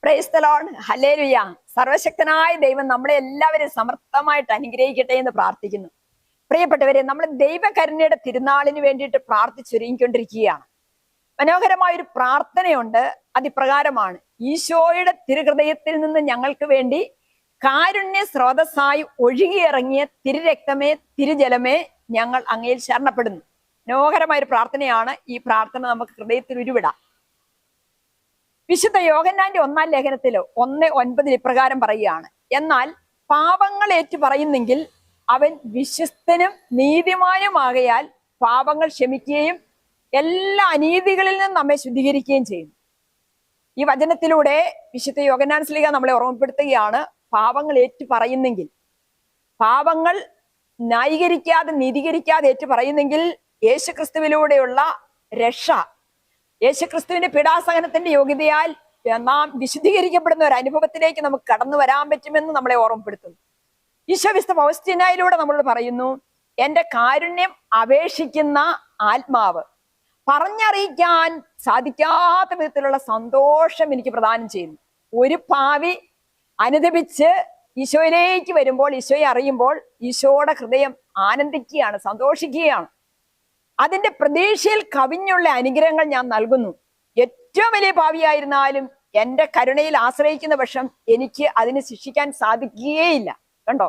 Praise the Lord. Hallelujah. സർവശക്തനായ ദൈവം നമ്മളെ എല്ലാവരും സമർത്ഥമായിട്ട് അനുഗ്രഹിക്കട്ടെ എന്ന് പ്രാർത്ഥിക്കുന്നു. പ്രിയപ്പെട്ടവരെ, നമ്മൾ ദൈവകരുണയുടെ തിരുനാളിന് വേണ്ടിയിട്ട് പ്രാർത്ഥിച്ചൊരുങ്ങിക്കൊണ്ടിരിക്കുകയാണ്. മനോഹരമായൊരു പ്രാർത്ഥനയുണ്ട്. അതിപ്രകാരമാണ്: ഈശോയുടെ തിരുഹൃദയത്തിൽ നിന്ന് ഞങ്ങൾക്ക് വേണ്ടി കാരുണ്യ സ്രോതസ്സായി ഒഴുകിയിറങ്ങിയ തിരുരക്തമേ, തിരുജലമേ, ഞങ്ങൾ അങ്ങയിൽ ശരണപ്പെടുന്നു. മനോഹരമായൊരു പ്രാർത്ഥനയാണ്. ഈ പ്രാർത്ഥന നമുക്ക് ഹൃദയത്തിൽ ഉരുവിടാം. വിശുദ്ധ യോഹന്നാന്റെ 1-ാം ലേഖനത്തില് 1:9 ഇപ്രകാരം പറയുകയാണ്: എന്നാൽ പാപങ്ങൾ ഏറ്റു പറയുന്നെങ്കിൽ അവൻ വിശ്വസ്തനും നീതിമാനുമാകയാൽ പാപങ്ങൾ ക്ഷമിക്കുകയും എല്ലാ അനീതികളിൽ നിന്നും നമ്മെ ശുദ്ധീകരിക്കുകയും ചെയ്യും. ഈ വചനത്തിലൂടെ വിശുദ്ധ യോഹന്നാൻ ശ്ലീഹ നമ്മളെ ഓർമ്മപ്പെടുത്തുകയാണ്: പാപങ്ങൾ ഏറ്റു പറയുന്നെങ്കിൽ, പാപങ്ങൾ ന്യായീകരിക്കാതെ നീതീകരിക്കാതെ ഏറ്റു പറയുന്നെങ്കിൽ യേശുക്രിസ്തുവിലൂടെയുള്ള രക്ഷ, യേശുക്രിസ്തുവിന്റെ പീഡാസഹനത്തിന്റെ യോഗ്യതയാൽ നാം വിശുദ്ധീകരിക്കപ്പെടുന്ന ഒരു അനുഭവത്തിലേക്ക് നമുക്ക് കടന്നു വരാൻ പറ്റുമെന്ന് നമ്മളെ ഓർമ്മപ്പെടുത്തുന്നു. ഈശോ വിശുദ്ധ ഫൗസ്റ്റീനായിലൂടെ നമ്മളോട് പറയുന്നു: എന്റെ കാരുണ്യം അപേക്ഷിക്കുന്ന ആത്മാവ് പറഞ്ഞറിയിക്കാൻ സാധിക്കാത്ത വിധത്തിലുള്ള സന്തോഷം എനിക്ക് പ്രദാനം ചെയ്യുന്നു. ഒരു പാവി അനുദപിച്ച് ഈശോയിലേക്ക് വരുമ്പോൾ, ഈശോയെ അറിയുമ്പോൾ, ഈശോയുടെ ഹൃദയം ആനന്ദിക്കുകയാണ്, സന്തോഷിക്കുകയാണ്. അതിന്റെ പ്രതീക്ഷയിൽ കവിഞ്ഞുള്ള അനുഗ്രഹങ്ങൾ ഞാൻ നൽകുന്നു. ഏറ്റവും വലിയ പാപിയായിരുന്നാലും എന്റെ കരുണയിൽ ആശ്രയിക്കുന്ന പക്ഷം എനിക്ക് അതിനെ ശിക്ഷിക്കാൻ സാധിക്കുകയില്ല. കണ്ടോ,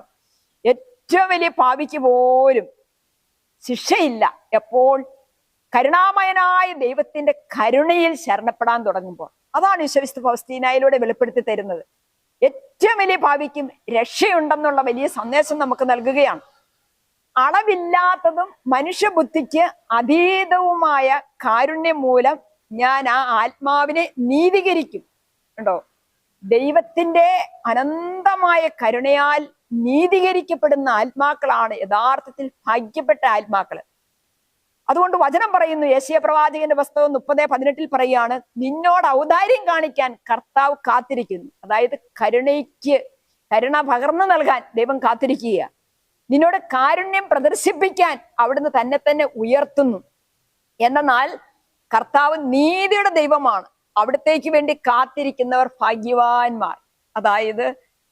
ഏറ്റവും വലിയ പാപിക്ക് പോലും ശിക്ഷയില്ല എപ്പോൾ കരുണാമയനായ ദൈവത്തിന്റെ കരുണയിൽ ശരണപ്പെടാൻ തുടങ്ങുമ്പോൾ. അതാണ് ഈശോ വിശുദ്ധ ഫൗസ്റ്റീനായിലൂടെ വെളിപ്പെടുത്തി തരുന്നത്. ഏറ്റവും വലിയ പാപിക്കും രക്ഷയുണ്ടെന്നുള്ള വലിയ സന്ദേശം നമുക്ക് നൽകുകയാണ്. അളവില്ലാത്തതും മനുഷ്യബുദ്ധിക്ക് അതീതവുമായ കാരുണ്യം മൂലം ഞാൻ ആ ആത്മാവിനെ നീതീകരിക്കും. കണ്ടോ, ദൈവത്തിന്റെ അനന്തമായ കരുണയാൽ നീതീകരിക്കപ്പെടുന്ന ആത്മാക്കളാണ് യഥാർത്ഥത്തിൽ ഭാഗ്യപ്പെട്ട ആത്മാക്കള്. അതുകൊണ്ട് വചനം പറയുന്നു, യെശയ്യാ പ്രവാചകന്റെ പുസ്തകം 30:18 പറയുകയാണ്: നിന്നോട് ഔദാര്യം കാണിക്കാൻ കർത്താവ് കാത്തിരിക്കുന്നു. അതായത് കരുണ പകർന്നു നൽകാൻ ദൈവം കാത്തിരിക്കുക. നിന്നോട് കാരുണ്യം പ്രദർശിപ്പിക്കാൻ അവിടുന്ന് തന്നെ ഉയർത്തുന്നു. എന്നാൽ കർത്താവ് നീതിയുടെ ദൈവമാണ്. അവിടത്തേക്ക് വേണ്ടി കാത്തിരിക്കുന്നവർ ഭാഗ്യവാന്മാർ. അതായത്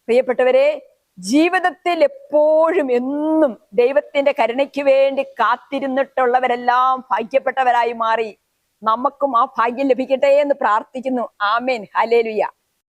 പ്രിയപ്പെട്ടവരെ, ജീവിതത്തിൽ എപ്പോഴും എന്നും ദൈവത്തിന്റെ കരുണയ്ക്ക് വേണ്ടി കാത്തിരുന്നിട്ടുള്ളവരെല്ലാം ഭാഗ്യപ്പെട്ടവരായി മാറി നമുക്കും ആ ഭാഗ്യം ലഭിക്കട്ടെ എന്ന് പ്രാർത്ഥിക്കുന്നു. ആമേൻ. ഹല്ലേലൂയ.